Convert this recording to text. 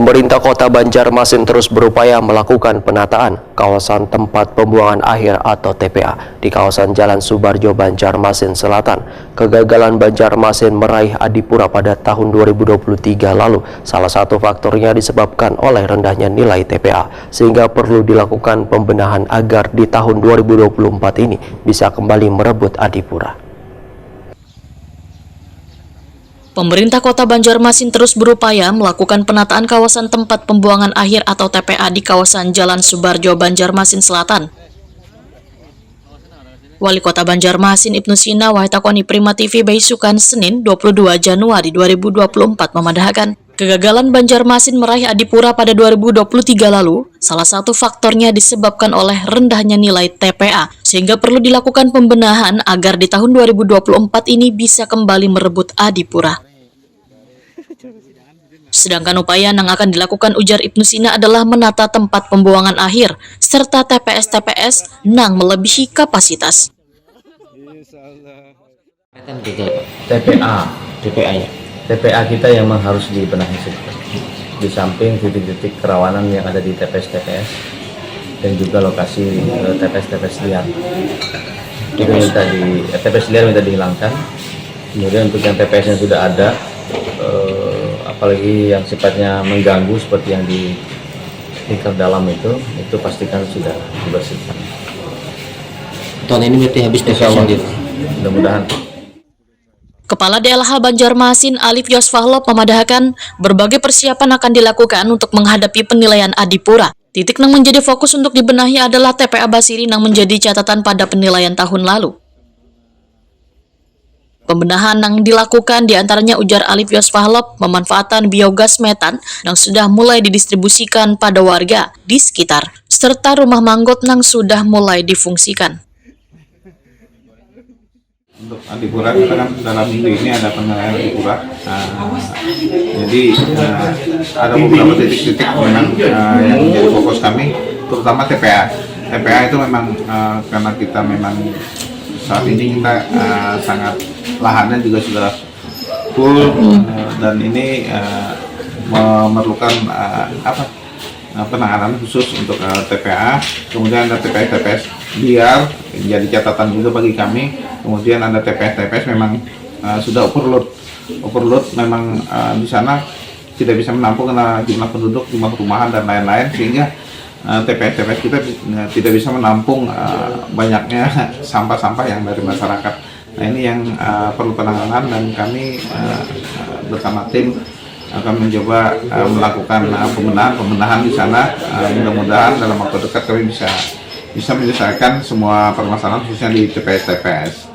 Pemerintah Kota Banjarmasin terus berupaya melakukan penataan kawasan tempat pembuangan akhir atau TPA di kawasan Jalan Subarjo, Banjarmasin Selatan. Kegagalan Banjarmasin meraih adipura pada tahun 2023 lalu, salah satu faktornya disebabkan oleh rendahnya nilai TPA, sehingga perlu dilakukan pembenahan agar di tahun 2024 ini bisa kembali merebut adipura. Pemerintah Kota Banjarmasin terus berupaya melakukan penataan kawasan tempat pembuangan akhir atau TPA di kawasan Jalan Subarjo, Banjarmasin Selatan. Wali Kota Banjarmasin Ibnu Sina Wahitakoni Prima TV Baisukan Senin 22 Januari 2024 memandahkan kegagalan Banjarmasin meraih adipura pada 2023 lalu, salah satu faktornya disebabkan oleh rendahnya nilai TPA, sehingga perlu dilakukan pembenahan agar di tahun 2024 ini bisa kembali merebut adipura. Sedangkan upaya yang akan dilakukan, ujar Ibnu Sina, adalah menata tempat pembuangan akhir serta TPS-TPS yang melebihi kapasitas. TPA kita yang memang harus dibenahi di samping titik-titik kerawanan yang ada di TPS-TPS dan juga lokasi TPS-TPS liar. TPS liar minta dihilangkan. Kemudian untuk yang TPS yang sudah ada, apalagi yang sifatnya mengganggu seperti yang di lingkar dalam itu pastikan sudah dibersihkan. Tahun ini berarti habis TPS sendiri. Mudah-mudahan. Kepala DLH Banjarmasin Alif Yosfahlop memadahkan berbagai persiapan akan dilakukan untuk menghadapi penilaian adipura. Titik yang menjadi fokus untuk dibenahi adalah TPA Basiri yang menjadi catatan pada penilaian tahun lalu. Pembenahan yang dilakukan diantaranya, ujar Alif Yosfahlop, pemanfaatan biogas metan yang sudah mulai didistribusikan pada warga di sekitar, serta rumah manggot yang sudah mulai difungsikan. Untuk adipura kita kan dalam minggu ini ada penilaian adipura, jadi ada beberapa titik-titik memang yang menjadi fokus kami, terutama TPA. TPA itu memang karena kita memang saat ini kita sangat lahannya juga sudah full, dan ini memerlukan penanganan khusus untuk TPA. Kemudian ada TPS liar, jadi catatan juga bagi kami. Kemudian ada TPS memang sudah overload memang di sana tidak bisa menampung karena jumlah penduduk, jumlah perumahan dan lain-lain, sehingga TPS kita tidak bisa menampung banyaknya sampah-sampah yang dari masyarakat. Nah, ini yang perlu penanganan, dan kami bersama tim akan mencoba melakukan pembenahan di sana. Mudah-mudahan dalam waktu dekat kami bisa menyelesaikan semua permasalahan khususnya di TPS.